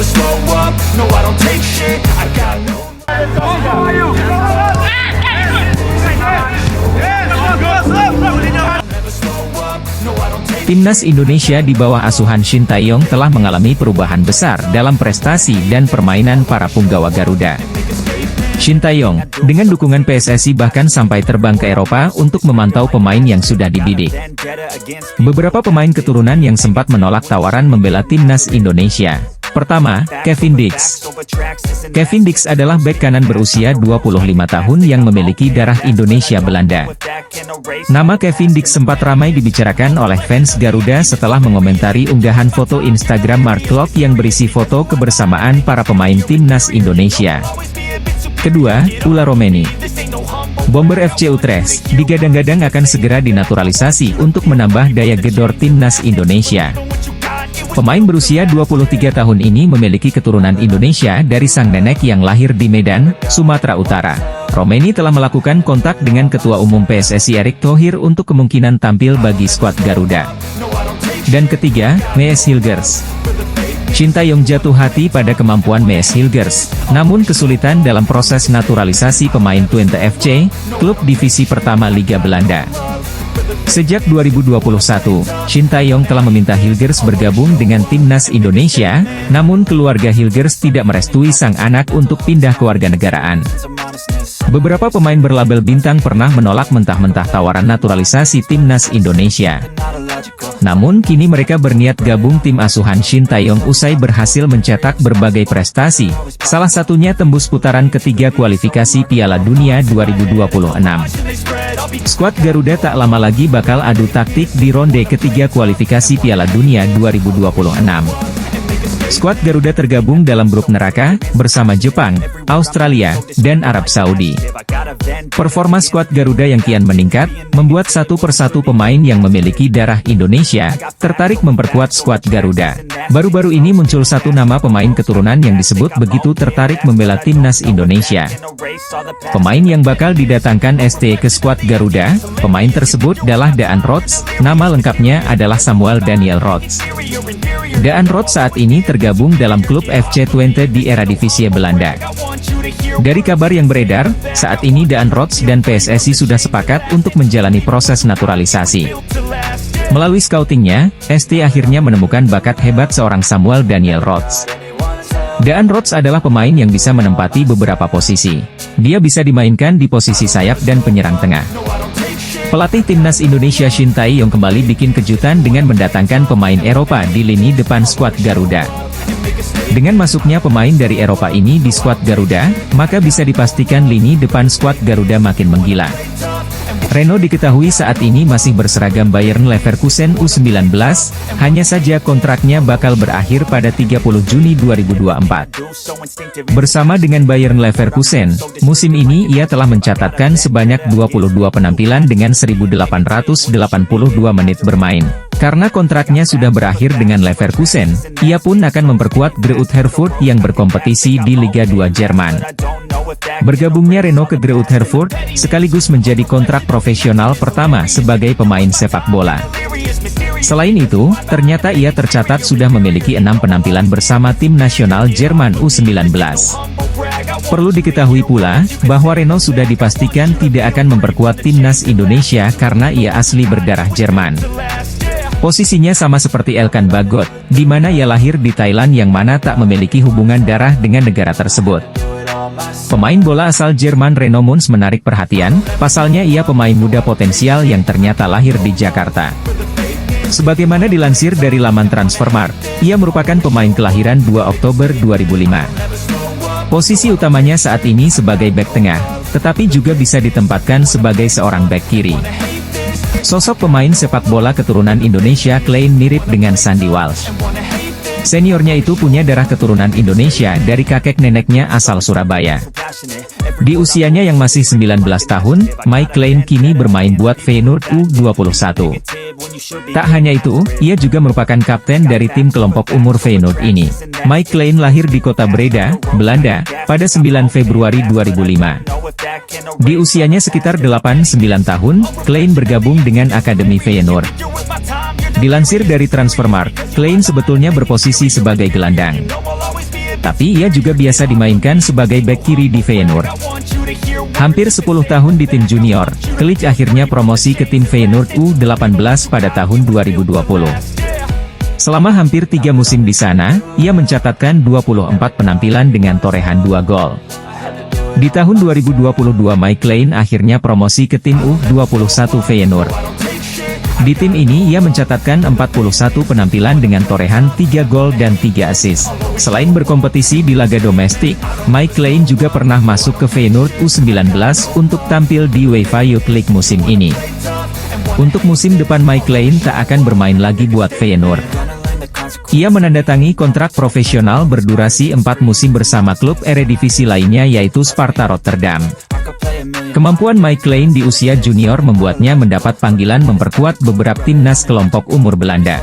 never slow up, no I don't take shit, I got no. Timnas Indonesia di bawah asuhan Shin Tae-yong telah mengalami perubahan besar dalam prestasi dan permainan para punggawa Garuda. Shin Tae-yong, dengan dukungan PSSI bahkan sampai terbang ke Eropa untuk memantau pemain yang sudah dibidik. Beberapa pemain keturunan yang sempat menolak tawaran membela Timnas Indonesia. Pertama, Kevin Dix. Kevin Dix adalah bek kanan berusia 25 tahun yang memiliki darah Indonesia Belanda. Nama Kevin Dix sempat ramai dibicarakan oleh fans Garuda setelah mengomentari unggahan foto Instagram Mark Klok yang berisi foto kebersamaan para pemain Timnas Indonesia. Kedua, Ula Romeni. Bomber FC Utrecht, digadang-gadang akan segera dinaturalisasi untuk menambah daya gedor Timnas Indonesia. Pemain berusia 23 tahun ini memiliki keturunan Indonesia dari sang nenek yang lahir di Medan, Sumatera Utara. Romeni telah melakukan kontak dengan Ketua Umum PSSI Erick Thohir untuk kemungkinan tampil bagi skuad Garuda. Dan ketiga, Mees Hilgers. Shin Tae-yong jatuh hati pada kemampuan Mees Hilgers, namun kesulitan dalam proses naturalisasi pemain Twente FC, klub divisi pertama Liga Belanda. Sejak 2021, Shin Tae-yong telah meminta Hilgers bergabung dengan Timnas Indonesia, namun keluarga Hilgers tidak merestui sang anak untuk pindah kewarganegaraan. Beberapa pemain berlabel bintang pernah menolak mentah-mentah tawaran naturalisasi Timnas Indonesia. Namun kini mereka berniat gabung tim asuhan Shin Tae-yong usai berhasil mencetak berbagai prestasi, salah satunya tembus putaran ketiga kualifikasi Piala Dunia 2026. Skuad Garuda tak lama lagi bakal adu taktik di ronde ketiga kualifikasi Piala Dunia 2026. Skuad Garuda tergabung dalam grup neraka, bersama Jepang, Australia, dan Arab Saudi. Performa skuad Garuda yang kian meningkat, membuat satu persatu pemain yang memiliki darah Indonesia, tertarik memperkuat skuad Garuda. Baru-baru ini muncul satu nama pemain keturunan yang disebut begitu tertarik membela Timnas Indonesia. Pemain yang bakal didatangkan ST ke skuad Garuda, pemain tersebut adalah Daan Rots, nama lengkapnya adalah Samuel Daniel Rots. Daan Rots saat ini tergabung dalam klub FC Twente di Eredivisie Belanda. Dari kabar yang beredar, saat ini Daan Rots dan PSSI sudah sepakat untuk menjalani proses naturalisasi. Melalui scoutingnya, ST akhirnya menemukan bakat hebat seorang Samuel Daniel Rots. Daan Rots adalah pemain yang bisa menempati beberapa posisi. Dia bisa dimainkan di posisi sayap dan penyerang tengah. Pelatih Timnas Indonesia Shin Tae-yong kembali bikin kejutan dengan mendatangkan pemain Eropa di lini depan skuad Garuda. Dengan masuknya pemain dari Eropa ini di skuad Garuda, maka bisa dipastikan lini depan skuad Garuda makin menggila. Reno diketahui saat ini masih berseragam Bayern Leverkusen U19, hanya saja kontraknya bakal berakhir pada 30 Juni 2024. Bersama dengan Bayern Leverkusen, musim ini ia telah mencatatkan sebanyak 22 penampilan dengan 1.882 menit bermain. Karena kontraknya sudah berakhir dengan Leverkusen, ia pun akan memperkuat Greuther Herfurt yang berkompetisi di Liga 2 Jerman. Bergabungnya Reno ke Greuther Herfurt, sekaligus menjadi kontrak profesional pertama sebagai pemain sepak bola. Selain itu, ternyata ia tercatat sudah memiliki 6 penampilan bersama tim nasional Jerman U19. Perlu diketahui pula, bahwa Reno sudah dipastikan tidak akan memperkuat timnas Indonesia karena ia asli berdarah Jerman. Posisinya sama seperti Elkan Bagot, di mana ia lahir di Thailand yang mana tak memiliki hubungan darah dengan negara tersebut. Pemain bola asal Jerman Reno Mons menarik perhatian, pasalnya ia pemain muda potensial yang ternyata lahir di Jakarta. Sebagaimana dilansir dari laman Transfermarkt, ia merupakan pemain kelahiran 2 Oktober 2005. Posisi utamanya saat ini sebagai bek tengah, tetapi juga bisa ditempatkan sebagai seorang bek kiri. Sosok pemain sepak bola keturunan Indonesia Klein mirip dengan Sandy Walsh. Seniornya itu punya darah keturunan Indonesia dari kakek neneknya asal Surabaya. Di usianya yang masih 19 tahun, Mike Klein kini bermain buat Feyenoord U21. Tak hanya itu, ia juga merupakan kapten dari tim kelompok umur Feyenoord ini. Mike Klein lahir di kota Breda, Belanda, pada 9 Februari 2005. Di usianya sekitar 8-9 tahun, Klein bergabung dengan Akademi Feyenoord. Dilansir dari Transfermarkt, Klein sebetulnya berposisi sebagai gelandang. Tapi ia juga biasa dimainkan sebagai bek kiri di Feyenoord. Hampir 10 tahun di tim junior, Klich akhirnya promosi ke tim Feyenoord U18 pada tahun 2020. Selama hampir 3 musim di sana, ia mencatatkan 24 penampilan dengan torehan 2 gol. Di tahun 2022 Mike Cleijn akhirnya promosi ke tim U21 Feyenoord. Di tim ini ia mencatatkan 41 penampilan dengan torehan 3 gol dan 3 assist. Selain berkompetisi di laga domestik, Mike Cleijn juga pernah masuk ke Feyenoord U19 untuk tampil di UEFA Youth League musim ini. Untuk musim depan Mike Cleijn tak akan bermain lagi buat Feyenoord. Ia menandatangani kontrak profesional berdurasi 4 musim bersama klub Eredivisie lainnya yaitu Sparta Rotterdam. Kemampuan Mike Cleijn di usia junior membuatnya mendapat panggilan memperkuat beberapa timnas kelompok umur Belanda.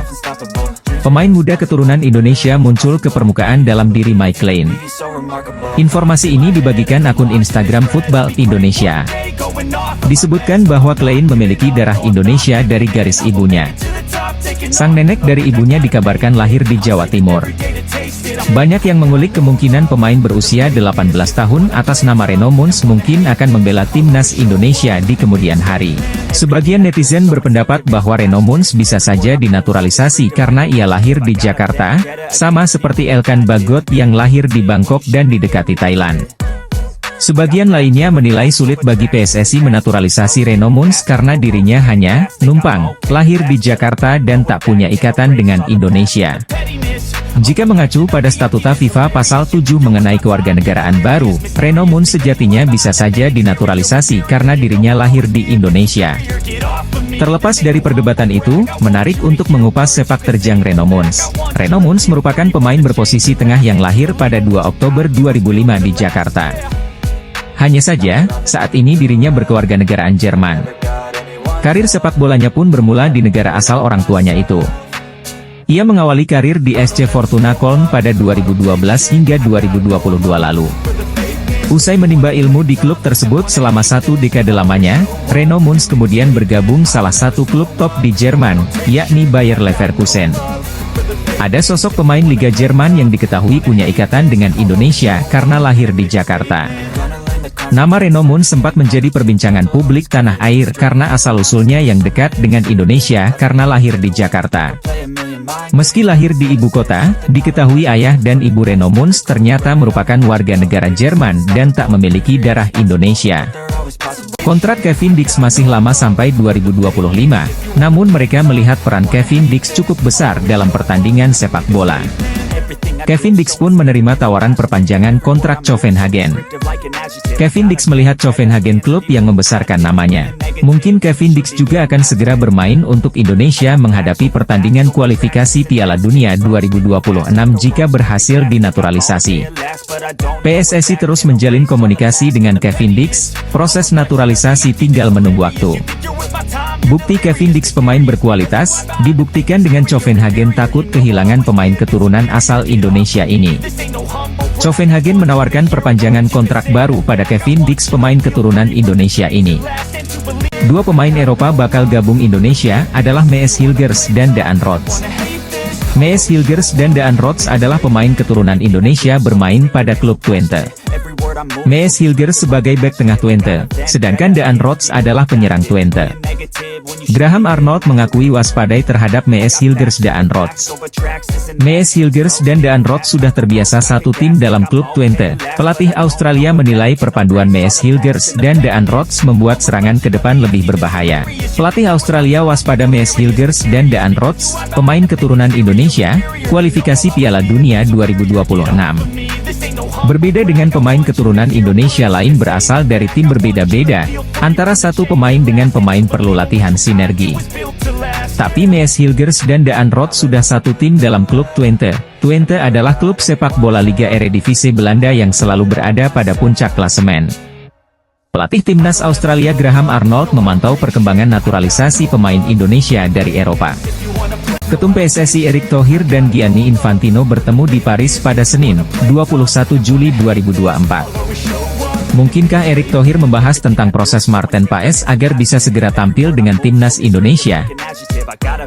Pemain muda keturunan Indonesia muncul ke permukaan dalam diri Mike Cleijn. Informasi ini dibagikan akun Instagram Football Indonesia. Disebutkan bahwa Cleijn memiliki darah Indonesia dari garis ibunya. Sang nenek dari ibunya dikabarkan lahir di Jawa Timur. Banyak yang mengulik kemungkinan pemain berusia 18 tahun atas nama Reno Mons mungkin akan membela timnas Indonesia di kemudian hari. Sebagian netizen berpendapat bahwa Reno Mons bisa saja dinaturalisasi karena ia lahir di Jakarta, sama seperti Elkan Bagot yang lahir di Bangkok dan didekati Thailand. Sebagian lainnya menilai sulit bagi PSSI menaturalisasi Reno Mons karena dirinya hanya numpang, lahir di Jakarta dan tak punya ikatan dengan Indonesia. Jika mengacu pada statuta FIFA pasal 7 mengenai kewarganegaraan baru, Reno Mons sejatinya bisa saja dinaturalisasi karena dirinya lahir di Indonesia. Terlepas dari perdebatan itu, menarik untuk mengupas sepak terjang Reno Mons. Reno Mons merupakan pemain berposisi tengah yang lahir pada 2 Oktober 2005 di Jakarta. Hanya saja, saat ini dirinya berkewarganegaraan Jerman. Karir sepak bolanya pun bermula di negara asal orang tuanya itu. Ia mengawali karir di SC Fortuna Köln pada 2012 hingga 2022 lalu. Usai menimba ilmu di klub tersebut selama 1 dekade lamanya, Reno Mons kemudian bergabung salah satu klub top di Jerman, yakni Bayer Leverkusen. Ada sosok pemain Liga Jerman yang diketahui punya ikatan dengan Indonesia karena lahir di Jakarta. Nama Reno Mons sempat menjadi perbincangan publik tanah air karena asal-usulnya yang dekat dengan Indonesia karena lahir di Jakarta. Meski lahir di ibu kota, diketahui ayah dan ibu Reno Mons ternyata merupakan warga negara Jerman dan tak memiliki darah Indonesia. Kontrak Kevin Dix masih lama sampai 2025, namun mereka melihat peran Kevin Dix cukup besar dalam pertandingan sepak bola. Kevin Dix pun menerima tawaran perpanjangan kontrak Copenhagen. Kevin Dix melihat Copenhagen klub yang membesarkan namanya. Mungkin Kevin Dix juga akan segera bermain untuk Indonesia menghadapi pertandingan kualifikasi Piala Dunia 2026 jika berhasil dinaturalisasi. PSSI terus menjalin komunikasi dengan Kevin Dix, proses naturalisasi tinggal menunggu waktu. Bukti Kevin Dix pemain berkualitas, dibuktikan dengan Copenhagen takut kehilangan pemain keturunan asal Indonesia ini. Copenhagen menawarkan perpanjangan kontrak baru pada Kevin Dix pemain keturunan Indonesia ini. 2 pemain Eropa bakal gabung Indonesia adalah Mees Hilgers dan Daan Rots. Mees Hilgers dan Daan Rots adalah pemain keturunan Indonesia bermain pada klub Twente. Mees Hilgers sebagai bek tengah Twente, sedangkan Daan Rots adalah penyerang Twente. Graham Arnold mengakui waspadai terhadap Mees Hilgers Daan Rots. Mees Hilgers dan Daan Rots sudah terbiasa satu tim dalam klub Twente. Pelatih Australia menilai perpaduan Mees Hilgers dan Daan Rots membuat serangan ke depan lebih berbahaya. Pelatih Australia waspada Mees Hilgers dan Daan Rots, pemain keturunan Indonesia, kualifikasi Piala Dunia 2026. Berbeda dengan pemain keturunan Indonesia lain berasal dari tim berbeda-beda, antara satu pemain dengan pemain perlu latihan sinergi. Tapi Mees Hilgers dan Daan Rots sudah satu tim dalam klub Twente. Twente adalah klub sepak bola Liga Eredivisie Belanda yang selalu berada pada puncak klasemen. Pelatih timnas Australia Graham Arnold memantau perkembangan naturalisasi pemain Indonesia dari Eropa. Ketum PSSI Erick Thohir dan Gianni Infantino bertemu di Paris pada Senin, 21 Juli 2024. Mungkinkah Erick Thohir membahas tentang proses Marten Paes agar bisa segera tampil dengan timnas Indonesia?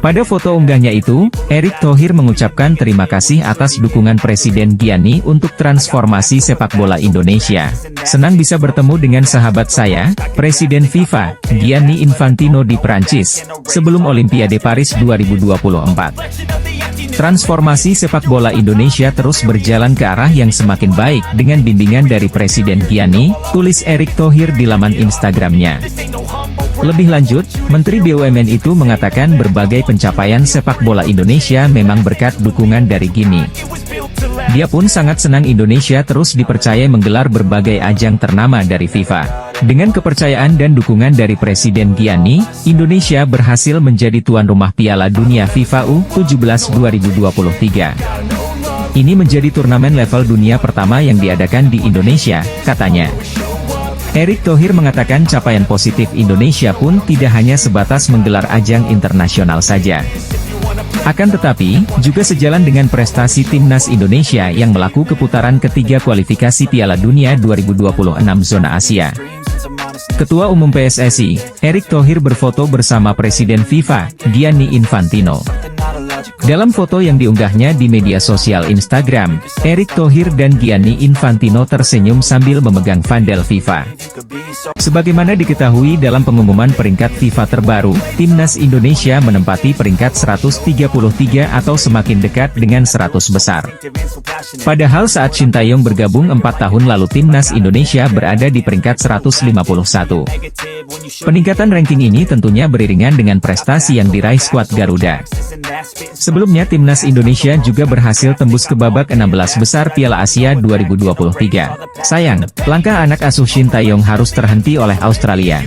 Pada foto unggahnya itu, Erick Thohir mengucapkan terima kasih atas dukungan Presiden Gianni untuk transformasi sepak bola Indonesia. Senang bisa bertemu dengan sahabat saya, Presiden FIFA, Gianni Infantino di Prancis, sebelum Olimpiade Paris 2024. Transformasi sepak bola Indonesia terus berjalan ke arah yang semakin baik dengan bimbingan dari Presiden Gianni, tulis Erick Thohir di laman Instagramnya. Lebih lanjut, Menteri BUMN itu mengatakan berbagai pencapaian sepak bola Indonesia memang berkat dukungan dari Gianni. Dia pun sangat senang Indonesia terus dipercaya menggelar berbagai ajang ternama dari FIFA. Dengan kepercayaan dan dukungan dari Presiden Gianni, Indonesia berhasil menjadi tuan rumah Piala Dunia FIFA U17 2023. Ini menjadi turnamen level dunia pertama yang diadakan di Indonesia, katanya. Erick Thohir mengatakan capaian positif Indonesia pun tidak hanya sebatas menggelar ajang internasional saja. Akan tetapi, juga sejalan dengan prestasi timnas Indonesia yang melakukan putaran ketiga kualifikasi Piala Dunia 2026 zona Asia. Ketua Umum PSSI, Erick Thohir berfoto bersama Presiden FIFA, Gianni Infantino. Dalam foto yang diunggahnya di media sosial Instagram, Erick Thohir dan Gianni Infantino tersenyum sambil memegang vandel FIFA. Sebagaimana diketahui dalam pengumuman peringkat FIFA terbaru, Timnas Indonesia menempati peringkat 133 atau semakin dekat dengan 100 besar. Padahal saat Sintayong bergabung 4 tahun lalu Timnas Indonesia berada di peringkat 151. Peningkatan ranking ini tentunya beriringan dengan prestasi yang diraih skuad Garuda. Sebelumnya Timnas Indonesia juga berhasil tembus ke babak 16 besar Piala Asia 2023. Sayang, langkah anak asuh Sintayong harus terhenti oleh Australia.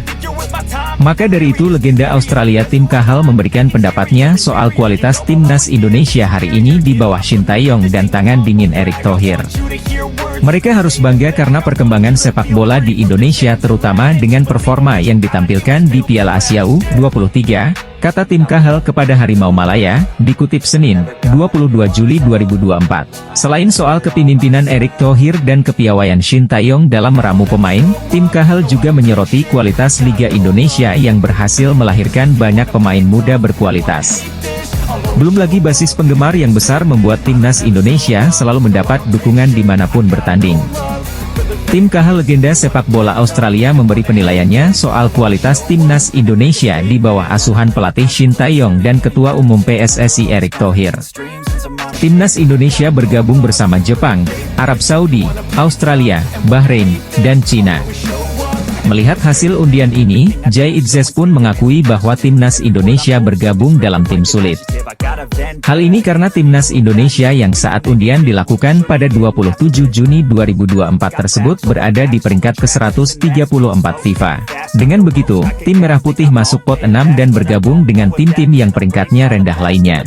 Maka dari itu legenda Australia Tim Cahill memberikan pendapatnya soal kualitas Timnas Indonesia hari ini di bawah Sintayong dan tangan dingin Erick Thohir. Mereka harus bangga karena perkembangan sepak bola di Indonesia terutama dengan performa yang ditampilkan di Piala Asia U23, kata Tim Cahill kepada Harimau Malaya, dikutip Senin, 22 Juli 2024. Selain soal kepemimpinan Erick Thohir dan kepiawaian Sintayong dalam meramu pemain, Tim Cahill juga menyoroti kualitas Liga Indonesia yang berhasil melahirkan banyak pemain muda berkualitas. Belum lagi basis penggemar yang besar membuat Timnas Indonesia selalu mendapat dukungan dimanapun bertanding. Tim Cahill legenda sepak bola Australia memberi penilaiannya soal kualitas Timnas Indonesia di bawah asuhan pelatih Sintayong dan Ketua Umum PSSI Erick Thohir. Timnas Indonesia bergabung bersama Jepang, Arab Saudi, Australia, Bahrain, dan Cina. Melihat hasil undian ini, Jay Itzes pun mengakui bahwa Timnas Indonesia bergabung dalam tim sulit. Hal ini karena Timnas Indonesia yang saat undian dilakukan pada 27 Juni 2024 tersebut berada di peringkat ke-134 FIFA. Dengan begitu, tim Merah Putih masuk pot 6 dan bergabung dengan tim-tim yang peringkatnya rendah lainnya.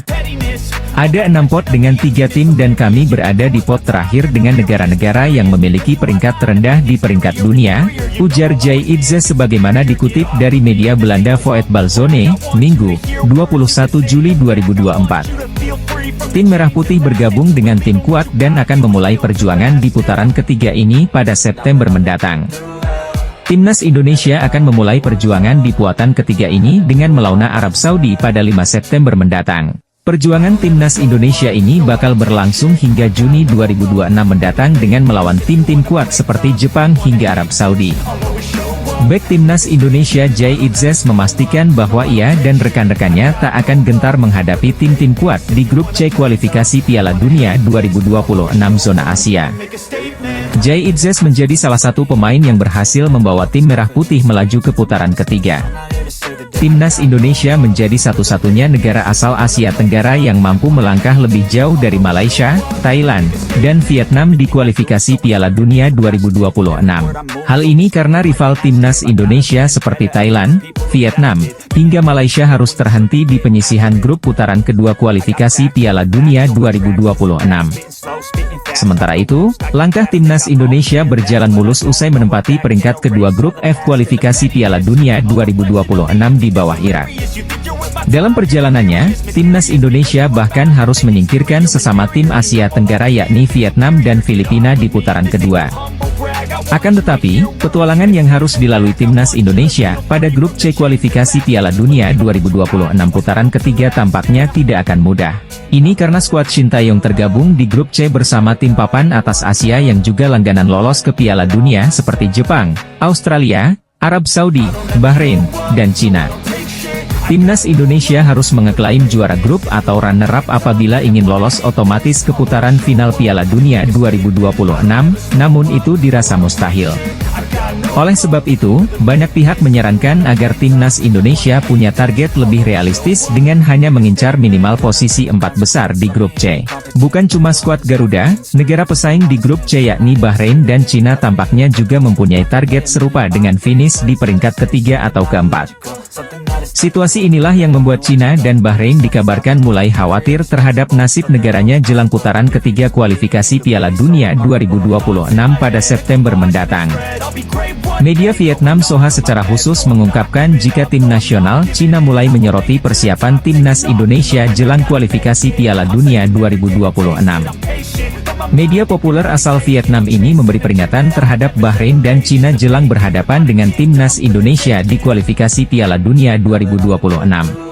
Ada 6 pot dengan 3 tim dan kami berada di pot terakhir dengan negara-negara yang memiliki peringkat terendah di peringkat dunia, ujar Jay Itzes sebagaimana dikutip dari media Belanda Voetbalzone, Minggu, 21 Juli 2024. Tim Merah Putih bergabung dengan tim kuat dan akan memulai perjuangan di putaran ketiga ini pada September mendatang. Timnas Indonesia akan memulai perjuangan di putaran ketiga ini dengan melawan Arab Saudi pada 5 September mendatang. Perjuangan Timnas Indonesia ini bakal berlangsung hingga Juni 2026 mendatang dengan melawan tim-tim kuat seperti Jepang hingga Arab Saudi. Bek Timnas Indonesia Jay Itzes memastikan bahwa ia dan rekan-rekannya tak akan gentar menghadapi tim-tim kuat di grup C kualifikasi Piala Dunia 2026 zona Asia. Jay Itzes menjadi salah satu pemain yang berhasil membawa tim Merah Putih melaju ke putaran ketiga. Timnas Indonesia menjadi satu-satunya negara asal Asia Tenggara yang mampu melangkah lebih jauh dari Malaysia, Thailand, dan Vietnam di kualifikasi Piala Dunia 2026. Hal ini karena rival Timnas Indonesia seperti Thailand, Vietnam, hingga Malaysia harus terhenti di penyisihan grup putaran kedua kualifikasi Piala Dunia 2026. Sementara itu, langkah Timnas Indonesia berjalan mulus usai menempati peringkat kedua grup F kualifikasi Piala Dunia 2026 di bawah Irak. Dalam perjalanannya, Timnas Indonesia bahkan harus menyingkirkan sesama tim Asia Tenggara yakni Vietnam dan Filipina di putaran kedua. Akan tetapi, petualangan yang harus dilalui timnas Indonesia pada grup C kualifikasi Piala Dunia 2026 putaran ketiga tampaknya tidak akan mudah. Ini karena skuad Shin Tae-yong tergabung di grup C bersama tim papan atas Asia yang juga langganan lolos ke Piala Dunia seperti Jepang, Australia, Arab Saudi, Bahrain, dan Cina. Timnas Indonesia harus mengeklaim juara grup atau runner-up apabila ingin lolos otomatis ke putaran final Piala Dunia 2026, namun itu dirasa mustahil. Oleh sebab itu, banyak pihak menyarankan agar timnas Indonesia punya target lebih realistis dengan hanya mengincar minimal posisi 4 besar di grup C. Bukan cuma skuad Garuda, negara pesaing di grup C yakni Bahrain dan Cina tampaknya juga mempunyai target serupa dengan finish di peringkat ketiga atau keempat. Situasi inilah yang membuat Cina dan Bahrain dikabarkan mulai khawatir terhadap nasib negaranya jelang putaran ketiga kualifikasi Piala Dunia 2026 pada September mendatang. Media Vietnam Soha secara khusus mengungkapkan jika tim nasional Cina mulai menyoroti persiapan timnas Indonesia jelang kualifikasi Piala Dunia 2026. Media populer asal Vietnam ini memberi peringatan terhadap Bahrain dan Cina jelang berhadapan dengan timnas Indonesia di kualifikasi Piala Dunia 2026.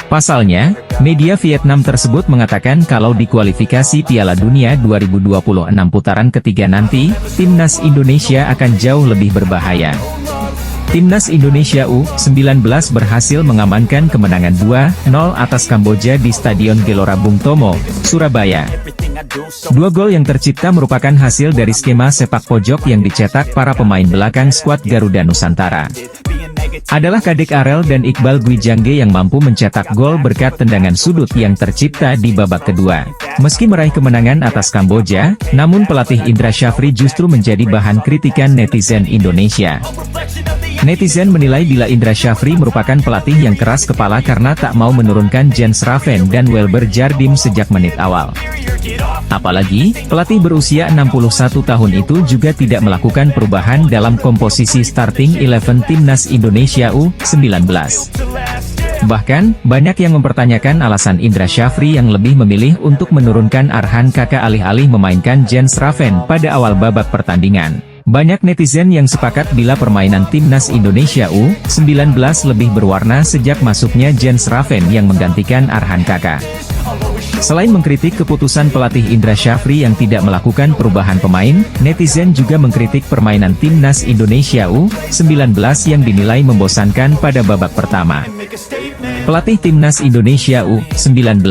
Pasalnya, media Vietnam tersebut mengatakan kalau di kualifikasi Piala Dunia 2026 putaran ketiga nanti, timnas Indonesia akan jauh lebih berbahaya. Timnas Indonesia U19 berhasil mengamankan kemenangan 2-0 atas Kamboja di Stadion Gelora Bung Tomo, Surabaya. Dua gol yang tercipta merupakan hasil dari skema sepak pojok yang dicetak para pemain belakang skuad Garuda Nusantara. Adalah Kadek Arel dan Iqbal Gwijangge yang mampu mencetak gol berkat tendangan sudut yang tercipta di babak kedua. Meski meraih kemenangan atas Kamboja, namun pelatih Indra Syafri justru menjadi bahan kritikan netizen Indonesia. Netizen menilai bila Indra Syafri merupakan pelatih yang keras kepala karena tak mau menurunkan Jens Raven dan Welber Jardim sejak menit awal. Apalagi, pelatih berusia 61 tahun itu juga tidak melakukan perubahan dalam komposisi starting 11 timnas Indonesia U19. Bahkan, banyak yang mempertanyakan alasan Indra Syafri yang lebih memilih untuk menurunkan Arhan Kakak alih-alih memainkan Jens Raven pada awal babak pertandingan. Banyak netizen yang sepakat bila permainan timnas Indonesia U19 lebih berwarna sejak masuknya Jens Raven yang menggantikan Arhan Kakak. Selain mengkritik keputusan pelatih Indra Syafri yang tidak melakukan perubahan pemain, netizen juga mengkritik permainan timnas Indonesia U19 yang dinilai membosankan pada babak pertama. Pelatih timnas Indonesia U19,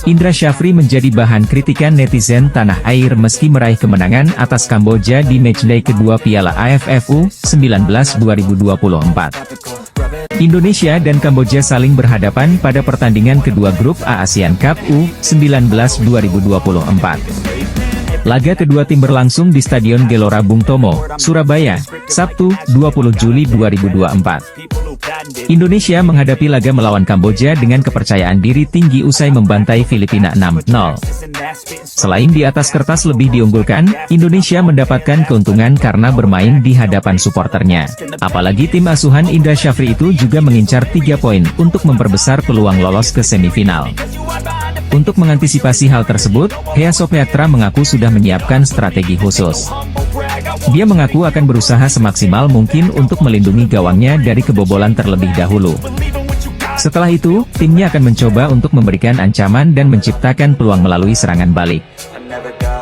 Indra Syafri menjadi bahan kritikan netizen tanah air meski meraih kemenangan atas Kamboja di matchday kedua Piala AFF U19 2024. Indonesia dan Kamboja saling berhadapan pada pertandingan kedua grup A ASEAN Cup U19 2024. Laga kedua tim berlangsung di Stadion Gelora Bung Tomo, Surabaya, Sabtu, 20 Juli 2024. Indonesia menghadapi laga melawan Kamboja dengan kepercayaan diri tinggi usai membantai Filipina 6-0. Selain di atas kertas lebih diunggulkan, Indonesia mendapatkan keuntungan karena bermain di hadapan suporternya. Apalagi tim asuhan Indra Syafri itu juga mengincar 3 poin untuk memperbesar peluang lolos ke semifinal. Untuk mengantisipasi hal tersebut, Hea Sopeatra mengaku sudah menyiapkan strategi khusus. Dia mengaku akan berusaha semaksimal mungkin untuk melindungi gawangnya dari kebobolan terlebih dahulu. Setelah itu, timnya akan mencoba untuk memberikan ancaman dan menciptakan peluang melalui serangan balik.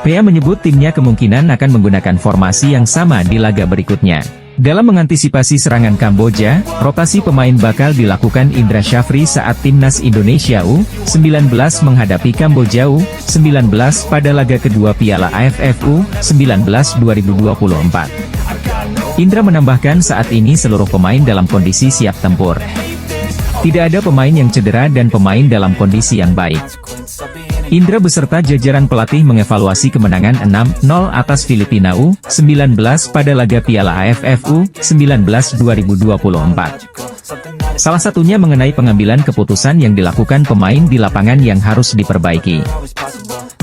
Hea menyebut timnya kemungkinan akan menggunakan formasi yang sama di laga berikutnya. Dalam mengantisipasi serangan Kamboja, rotasi pemain bakal dilakukan Indra Syafri saat timnas Indonesia U19 menghadapi Kamboja U19 pada laga kedua Piala AFF U19 2024. Indra menambahkan saat ini seluruh pemain dalam kondisi siap tempur. Tidak ada pemain yang cedera dan pemain dalam kondisi yang baik. Indra beserta jajaran pelatih mengevaluasi kemenangan 6-0 atas Filipina U19 pada laga Piala AFF U19 2024. Salah satunya mengenai pengambilan keputusan yang dilakukan pemain di lapangan yang harus diperbaiki.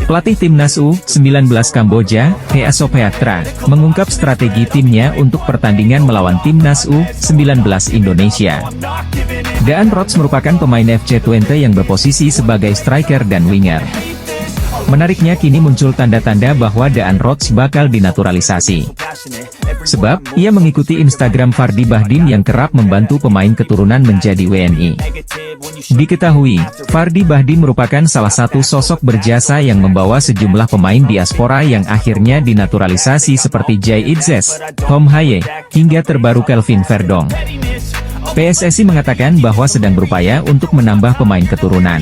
Pelatih timnas U19 Kamboja, Hea Sopeatra, mengungkap strategi timnya untuk pertandingan melawan timnas U19 Indonesia. Daan Rots merupakan pemain FC Twente yang berposisi sebagai striker dan winger. Menariknya kini muncul tanda-tanda bahwa Daan Rots bakal dinaturalisasi. Sebab, ia mengikuti Instagram Fardy Bahdim yang kerap membantu pemain keturunan menjadi WNI. Diketahui, Fardy Bahdim merupakan salah satu sosok berjasa yang membawa sejumlah pemain diaspora yang akhirnya dinaturalisasi seperti Jay Itzes, Tom Haye, hingga terbaru Kelvin Verdong. PSSI mengatakan bahwa sedang berupaya untuk menambah pemain keturunan.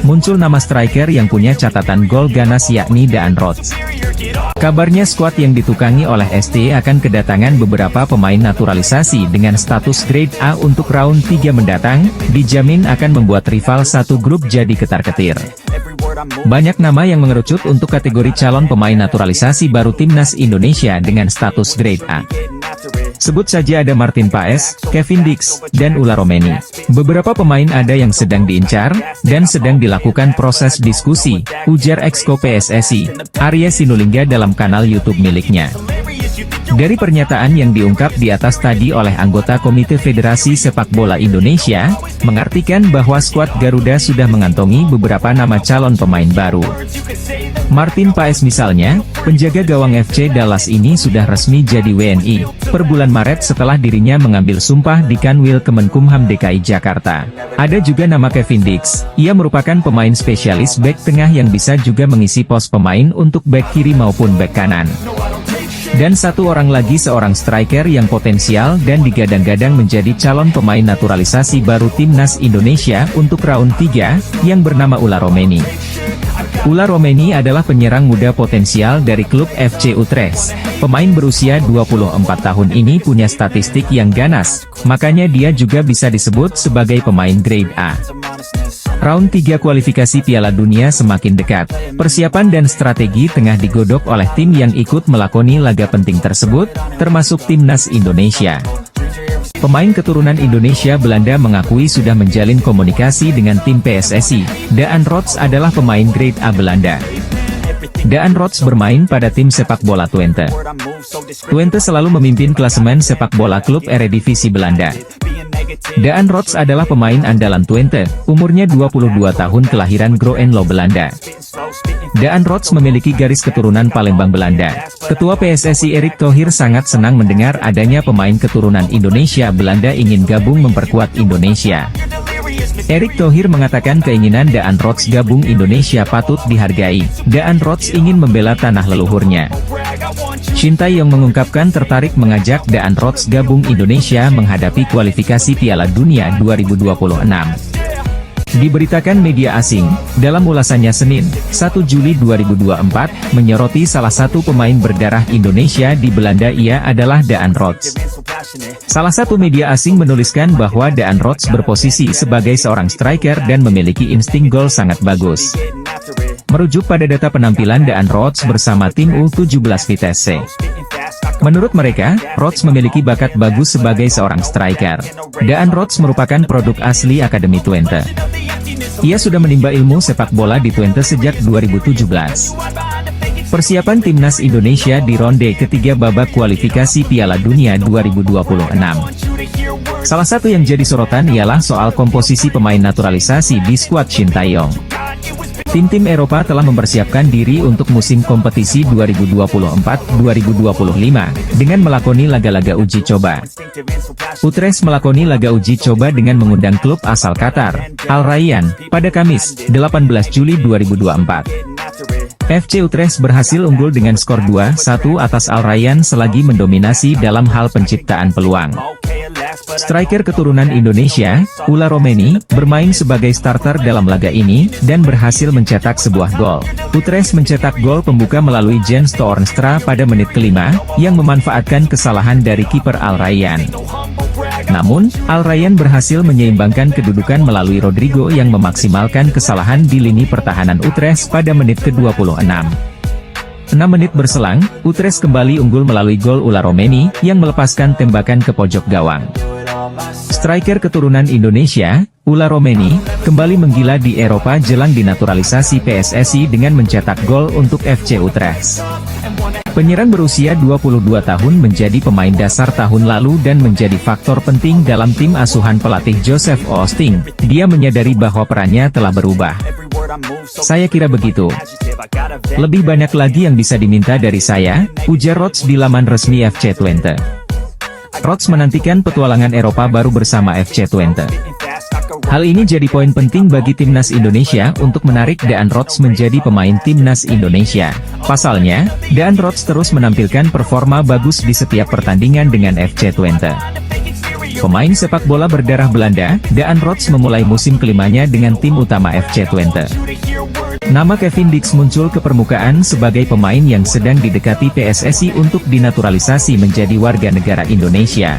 Muncul nama striker yang punya catatan gol ganas yakni Daan Rots. Kabarnya skuad yang ditukangi oleh ST akan kedatangan beberapa pemain naturalisasi dengan status grade A untuk round 3 mendatang, dijamin akan membuat rival satu grup jadi ketar-ketir. Banyak nama yang mengerucut untuk kategori calon pemain naturalisasi baru Timnas Indonesia dengan status grade A. Sebut saja ada Martin Paes, Kevin Dix, dan Ula Romeni. Beberapa pemain ada yang sedang diincar, dan sedang dilakukan proses diskusi, ujar Exco PSSI, Arya Sinulinga dalam kanal YouTube miliknya. Dari pernyataan yang diungkap di atas tadi oleh anggota Komite Federasi Sepak Bola Indonesia, mengartikan bahwa skuad Garuda sudah mengantongi beberapa nama calon pemain baru. Martin Paes misalnya, penjaga gawang FC Dallas ini sudah resmi jadi WNI, per bulan Maret setelah dirinya mengambil sumpah di Kanwil Kemenkumham DKI Jakarta. Ada juga nama Kevin Dix, ia merupakan pemain spesialis bek tengah yang bisa juga mengisi pos pemain untuk bek kiri maupun bek kanan. Dan satu orang lagi seorang striker yang potensial dan digadang-gadang menjadi calon pemain naturalisasi baru Timnas Indonesia untuk round 3, yang bernama Ula Romeni. Ula Romeni adalah penyerang muda potensial dari klub FC Utrecht. Pemain berusia 24 tahun ini punya statistik yang ganas, makanya dia juga bisa disebut sebagai pemain grade A. Round 3 kualifikasi Piala Dunia semakin dekat. Persiapan dan strategi tengah digodok oleh tim yang ikut melakoni laga penting tersebut, termasuk Timnas Indonesia. Pemain keturunan Indonesia Belanda mengakui sudah menjalin komunikasi dengan tim PSSI. Daan Rots adalah pemain grade A Belanda. Daan Rots bermain pada tim sepak bola Twente. Twente selalu memimpin klasemen sepak bola klub Eredivisie Belanda. Daan Rots adalah pemain andalan Twente, umurnya 22 tahun kelahiran Groenlo, Belanda. Daan Rots memiliki garis keturunan Palembang, Belanda. Ketua PSSI Erick Thohir sangat senang mendengar adanya pemain keturunan Indonesia Belanda ingin gabung memperkuat Indonesia. Erick Thohir mengatakan keinginan Daan Rots gabung Indonesia patut dihargai. Daan Rots ingin membela tanah leluhurnya. Shin Tae-yong mengungkapkan tertarik mengajak Daan Rots gabung Indonesia menghadapi kualifikasi Piala Dunia 2026. Diberitakan media asing, dalam ulasannya Senin, 1 Juli 2024, menyoroti salah satu pemain berdarah Indonesia di Belanda ia adalah Daan Rots. Salah satu media asing menuliskan bahwa Daan Rots berposisi sebagai seorang striker dan memiliki insting gol sangat bagus. Merujuk pada data penampilan Daan Rots bersama tim U17 Vitesse. Menurut mereka, Rots memiliki bakat bagus sebagai seorang striker. Daan Rots merupakan produk asli Akademi Twente. Ia sudah menimba ilmu sepak bola di Twente sejak 2017. Persiapan Timnas Indonesia di ronde ketiga babak kualifikasi Piala Dunia 2026. Salah satu yang jadi sorotan ialah soal komposisi pemain naturalisasi di skuad Shin Tae-yong. Tim-tim Eropa telah mempersiapkan diri untuk musim kompetisi 2024-2025, dengan melakoni laga-laga uji coba. Utrecht melakoni laga uji coba dengan mengundang klub asal Qatar, Al Rayyan, pada Kamis, 18 Juli 2024. FC Utrecht berhasil unggul dengan skor 2-1 atas Al Rayyan selagi mendominasi dalam hal penciptaan peluang. Striker keturunan Indonesia, Ula Romeni, bermain sebagai starter dalam laga ini, dan berhasil mencetak sebuah gol. Utrecht mencetak gol pembuka melalui Jens Toornstra pada menit kelima, yang memanfaatkan kesalahan dari kiper Al Rayyan. Namun, Al Rayyan berhasil menyeimbangkan kedudukan melalui Rodrigo yang memaksimalkan kesalahan di lini pertahanan Utrecht pada menit ke-26. 6 menit berselang, Utrecht kembali unggul melalui gol Ula Romeni, yang melepaskan tembakan ke pojok gawang. Striker keturunan Indonesia, Ula Romeni, kembali menggila di Eropa jelang dinaturalisasi PSSI dengan mencetak gol untuk FC Utrecht. Penyerang berusia 22 tahun menjadi pemain dasar tahun lalu dan menjadi faktor penting dalam tim asuhan pelatih Joseph Oosting. Dia menyadari bahwa perannya telah berubah. Saya kira begitu. Lebih banyak lagi yang bisa diminta dari saya, ujar Rodgers di laman resmi FC Twente. Rodgers menantikan petualangan Eropa baru bersama FC Twente. Hal ini jadi poin penting bagi timnas Indonesia untuk menarik Daan Rodgers menjadi pemain timnas Indonesia. Pasalnya, Daan Rodgers terus menampilkan performa bagus di setiap pertandingan dengan FC Twente. Pemain sepak bola berdarah Belanda, Daan Rodgers memulai musim kelimanya dengan tim utama FC Twente. Nama Kevin Dix muncul ke permukaan sebagai pemain yang sedang didekati PSSI untuk dinaturalisasi menjadi warga negara Indonesia.